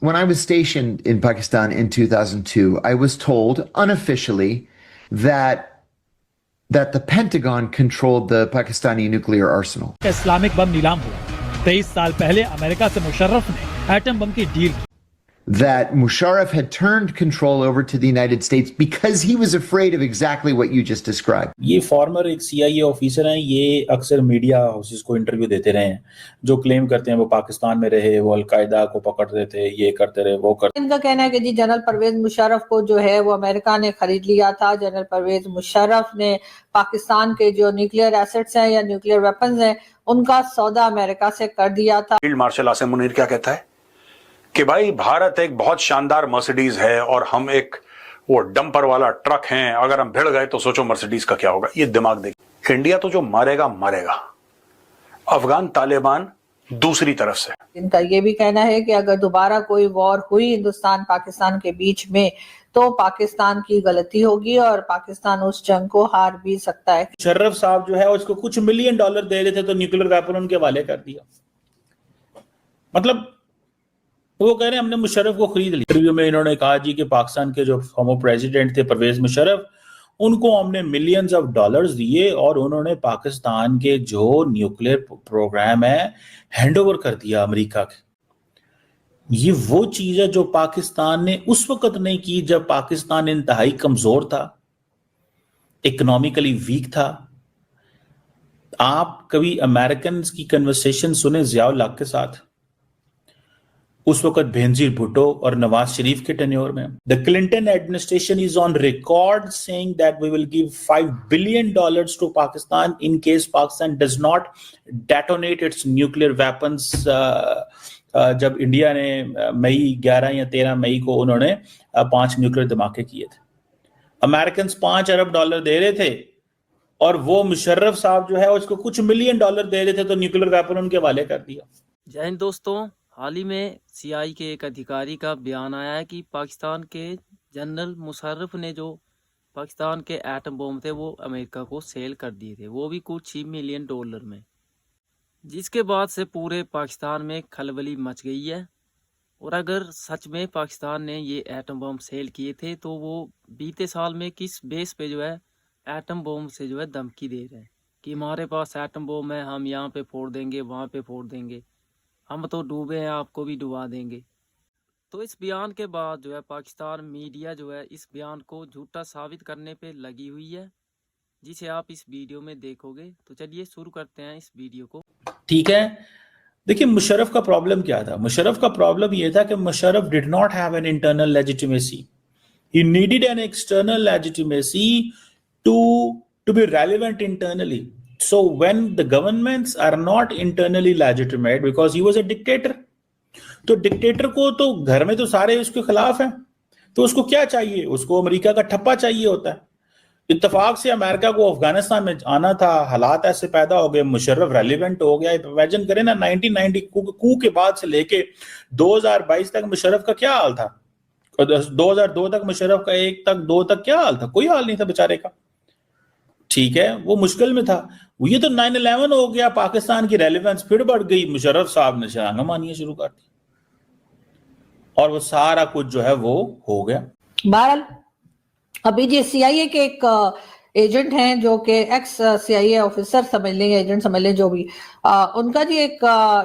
when I was stationed in Pakistan in 2002, I was told unofficially that the Pentagon controlled the Pakistani nuclear arsenal. Islamic bomb नीलाम हुआ 23 साल पहले America से मुशर्रफ ने atom bomb की deal की. That Musharraf had turned control over to the United States because he was afraid of exactly what you just described. ये farmer एक CIA ऑफिसर हैं, ये अक्सर मीडिया हाउसेस को इंटरव्यू देते रहे हैं, जो क्लेम करते हैं वो पाकिस्तान में रहे, वो अलकायदा को पकड़ते थे, ये करते रहे, वो करते. इनका कहना है कि जी जनरल परवेज मुशर्रफ को जो है वो अमेरिका ने खरीद लिया था. जनरल परवेज मुशर्रफ ने पाकिस्तान के जो न्यूक्लियर एसेट्स हैं या न्यूक्लियर वेपन्स हैं उनका सौदा अमेरिका से कर दिया था. फील्ड मार्शल आसिम मुनीर क्या कहता है कि भाई भारत एक बहुत शानदार मर्सिडीज है और हम एक वो डंपर वाला ट्रक हैं, अगर हम भिड़ गए तो सोचो मर्सिडीज का क्या होगा. ये दिमाग देखिए, इंडिया तो जो मारेगा मारेगा, अफगान तालिबान दूसरी तरफ से. इनका ये भी कहना है कि अगर दोबारा कोई वॉर हुई हिंदुस्तान पाकिस्तान के बीच में तो पाकिस्तान की गलती होगी और पाकिस्तान उस जंग को हार भी सकता है. मुशर्रफ साहब जो है उसको कुछ $1 मिलियन दे रहे थे तो न्यूक्लियर वेपन उनके हवाले कर दिया. मतलब वो कह रहे हैं हमने मुशर्रफ को खरीद लिया. इंटरव्यू में इन्होंने कहा जी कि पाकिस्तान के जो फॉर्मर प्रेसिडेंट थे परवेज मुशर्रफ, उनको हमने $मिलियंस दिए और उन्होंने पाकिस्तान के जो न्यूक्लियर प्रोग्राम है हैंड ओवर कर दिया अमेरिका के. ये वो चीज है जो पाकिस्तान ने उस वक्त नहीं की जब पाकिस्तान इंतहाई कमजोर था, इकोनॉमिकली वीक था. आप कभी अमेरिकन की कन्वर्सेशन सुने जियाउल हक के साथ, उस वक्त बेनजीर भुट्टो और नवाज शरीफ के टेन्योर में. The Clinton administration is on record saying that we will give $5 billion to Pakistan in case Pakistan does not detonate its nuclear weapons. जब इंडिया ने मई 11 या 13 मई को उन्होंने 5 न्यूक्लियर धमाके किए थे, अमेरिकन $5 अरब दे रहे थे और वो मुशर्रफ साहब जो है उसको कुछ $1 मिलियन दे रहे थे तो न्यूक्लियर वेपन उनके हवाले कर दिया. जय हिंद दोस्तों, हाल ही में सीआई के एक अधिकारी का बयान आया है कि पाकिस्तान के जनरल मुशर्रफ ने जो पाकिस्तान के एटम बम थे वो अमेरिका को सेल कर दिए थे, वो भी कुछ $6 मिलियन में, जिसके बाद से पूरे पाकिस्तान में खलबली मच गई है. और अगर सच में पाकिस्तान ने ये एटम बम सेल किए थे तो वो बीते साल में किस बेस पे जो है एटम बम से जो है धमकी दे रहे हैं कि हमारे पास एटम बम है, हम यहाँ पे फोड़ देंगे, वहाँ पे फोड़ देंगे, हम तो डूबे हैं, आपको भी डुबा देंगे. तो इस बयान के बाद जो है पाकिस्तान मीडिया जो है इस बयान को झूठा साबित करने पे लगी हुई है, जिसे आप इस वीडियो में देखोगे. तो चलिए शुरू करते हैं इस वीडियो को. ठीक है, देखिए मुशर्रफ का प्रॉब्लम क्या था. मुशर्रफ का प्रॉब्लम ये था कि Musharraf did not have an internal legitimacy. He needed an external legitimacy to be relevant internally. So when the governments are not internally legitimate because he was a dictator, तो डिक्टेटर को तो घर में तो सारे उसके खिलाफ हैं, तो उसको क्या चाहिए, उसको अमेरिका का ठप्पा चाहिए होता है. इत्तेफाक से अमेरिका को अफगानिस्तान में आना था, हालात ऐसे पैदा हो गए, मुशर्रफ रेलिवेंट हो गया. इमेजिन करें ना 1990 कू के बाद से लेके 2022 तक मुशर्रफ का क्या हाल था, 2002 तक मुशर्रफ का 1 तक 2 तक क्या हाल था, कोई हाल नहीं था बेचारे का. ठीक है, वो मुश्किल में था. ये तो 9/11 हो गया, पाकिस्तान की रेलेवेंस फिर बढ़ गई, मुशर्रफ साहब ने शरांगा मानिया शुरू कर दी और वो सारा कुछ जो है वो हो गया. बहरहाल अभी जी CIA के एक एजेंट हैं जो कि एक्स CIA ऑफिसर समझ लें, एजेंट समझ लें, जो भी उनका जी एक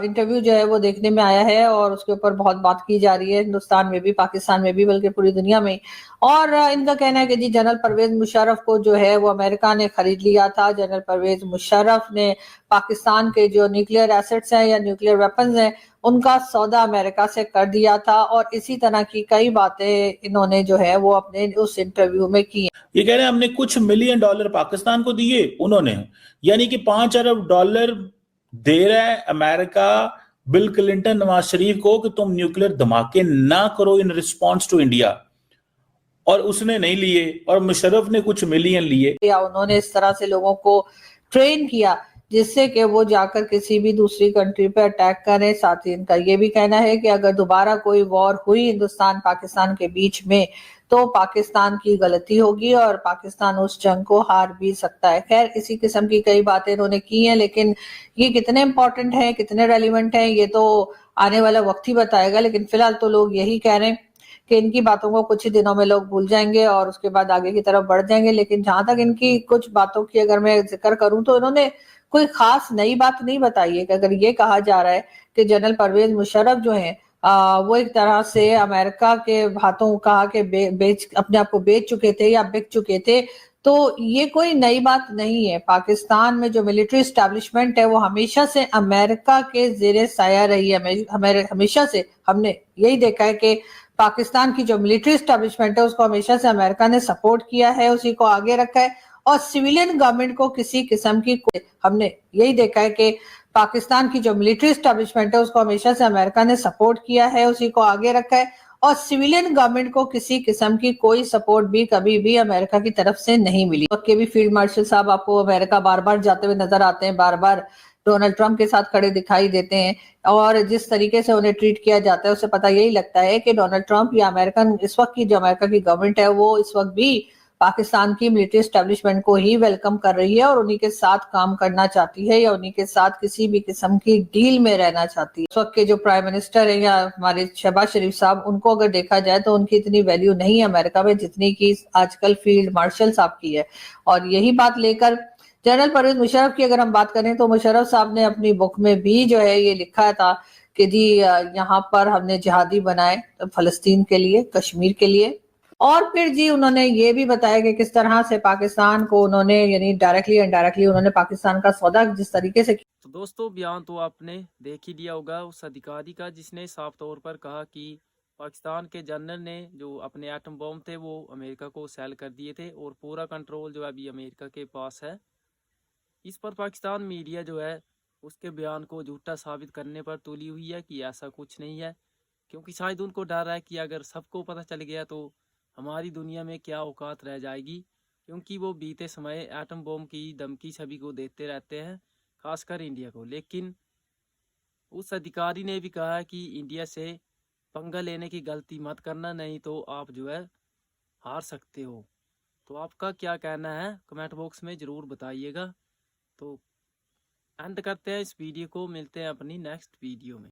इंटरव्यू जो है वो देखने में आया है और उसके ऊपर बहुत बात की जा रही है हिंदुस्तान में भी, पाकिस्तान में भी, बल्कि पूरी दुनिया में. और इनका कहना है कि जी जनरल परवेज मुशर्रफ को जो है वो अमेरिका ने खरीद लिया था. जनरल परवेज मुशर्रफ ने पाकिस्तान के जो न्यूक्लियर एसेट्स हैं या न्यूक्लियर वेपन्स हैं उनका सौदा अमेरिका से कर दिया था. और इसी तरह की कई बातें इन्होंने जो है वो अपने उस इंटरव्यू में की. ये कह रहे हैं हमने कुछ $1 मिलियन पाकिस्तान को दिए उन्होंने, यानी कि $5 अरब दे रहा है America bill Clinton Nawaz Sharif को कि तुम न्यूक्लियर धमाके ना करो इन रिस्पॉन्स टू इंडिया, और उसने नहीं लिए और मुशर्रफ ने कुछ $1 मिलियन लिए. उन्होंने इस तरह से लोगों को ट्रेन किया جس سے کہ وہ جا کر کسی بھی دوسری کنٹری پہ اٹیک کریں. ساتھ ہی ان کا یہ بھی کہنا ہے کہ اگر دوبارہ کوئی وار ہوئی ہندوستان پاکستان کے بیچ میں تو پاکستان کی غلطی ہوگی اور پاکستان اس جنگ کو ہار بھی سکتا ہے. خیر اسی قسم کی کئی باتیں انہوں نے کی ہیں، لیکن یہ کتنے امپورٹنٹ ہیں، کتنے ریلیونٹ ہیں، یہ تو آنے والا وقت ہی بتائے گا. لیکن فی الحال تو لوگ یہی کہہ رہے ہیں کہ ان کی باتوں کو کچھ ہی دنوں میں لوگ بھول جائیں گے اور اس کے بعد آگے کی طرف بڑھ جائیں گے. لیکن جہاں تک ان کی کچھ باتوں کی اگر میں ذکر کروں تو انہوں نے کوئی خاص نئی بات نہیں بتائی ہے. کہ اگر یہ کہا جا رہا ہے کہ جنرل پرویز مشرف جو ہیں وہ ایک طرح سے امریکہ کے ہاتھوں کہا کہ اپنے آپ کو بیچ چکے تھے یا بک چکے تھے، تو یہ کوئی نئی بات نہیں ہے. پاکستان میں جو ملٹری اسٹیبلشمنٹ ہے وہ ہمیشہ سے امریکہ کے زیر سایہ رہی ہے. ہمیشہ سے ہم نے یہی دیکھا ہے کہ پاکستان کی جو ملٹری اسٹیبلشمنٹ ہے اس کو ہمیشہ سے امریکہ نے سپورٹ کیا ہے، اسی کو آگے رکھا ہے. اور سویلین گورنمنٹ کو کسی قسم کی ہم نے یہی دیکھا ہے کہ پاکستان کی جو ملٹری اسٹیبلشمنٹ ہے اس کو ہمیشہ سے امریکہ نے سپورٹ کیا ہے، اسی کو آگے رکھا ہے. اور سویلین گورنمنٹ کو کسی قسم کی کوئی سپورٹ بھی کبھی بھی امریکہ کی طرف سے نہیں ملی. وقت کے بھی فیلڈ مارشل صاحب آپ کو امریکہ بار بار جاتے ہوئے نظر آتے ہیں، بار بار ڈونلڈ ٹرمپ کے ساتھ کھڑے دکھائی دیتے ہیں، اور جس طریقے سے انہیں ٹریٹ کیا جاتا ہے اس سے پتہ یہی لگتا ہے کہ ڈونلڈ ٹرمپ یا امریکن اس وقت کی جو امریکہ کی گورنمنٹ ہے وہ اس وقت بھی پاکستان کی ملٹری اسٹیبلشمنٹ کو ہی ویلکم کر رہی ہے اور انہی کے ساتھ کام کرنا چاہتی ہے یا انہی کے ساتھ کسی بھی قسم کی ڈیل میں رہنا چاہتی ہے. اس وقت کے جو پرائم منسٹر ہیں یا ہمارے شہباز شریف صاحب، ان کو اگر دیکھا جائے تو ان کی اتنی ویلیو نہیں ہے امریکہ میں جتنی کی آج کل فیلڈ مارشل صاحب کی ہے. اور یہی بات لے کر جنرل پرویز مشرف کی اگر ہم بات کریں تو مشرف صاحب نے اپنی بک میں بھی جو ہے یہ لکھا تھا کہ جی یہاں پر ہم نے جہادی بنائے فلسطین کے لیے، کشمیر کے لیے. اور پھر جی انہوں نے یہ بھی بتایا کہ کس طرح سے پاکستان کو انہوں نے یعنی ڈائریکٹلی انڈائریکٹلی انہوں نے پاکستان کا سودا جس طریقے سے تو دوستو بیان تو آپ نے دیکھ ہی لیا ہوگا اس ادھیکاری کا جس نے صاف طور پر کہا کہ پاکستان کے جنرل نے جو اپنے ایٹم بم تھے وہ امریکہ کو سیل کر دیے تھے اور پورا کنٹرول جو ابھی امریکہ کے پاس ہے. اس پر پاکستان میڈیا جو ہے اس کے بیان کو جھوٹا ثابت کرنے پر تلی ہوئی ہے کہ ایسا کچھ نہیں ہے، کیونکہ شاید ان کو ڈر ہے کہ اگر سب کو پتہ چل گیا تو ہماری دنیا میں کیا اوقات رہ جائے گی، کیونکہ وہ بیتے سمے ایٹم بم کی دھمکی سبھی کو دیتے رہتے ہیں، خاص کر انڈیا کو. لیکن اس ادھیکاری نے بھی کہا ہے کہ انڈیا سے پنگا لینے کی غلطی مت کرنا، نہیں تو آپ جو ہے ہار سکتے ہو. تو آپ کا کیا کہنا ہے کمنٹ باکس میں ضرور بتائیے گا. تو اینڈ کرتے ہیں اس ویڈیو کو، ملتے ہیں اپنی نیکسٹ ویڈیو میں.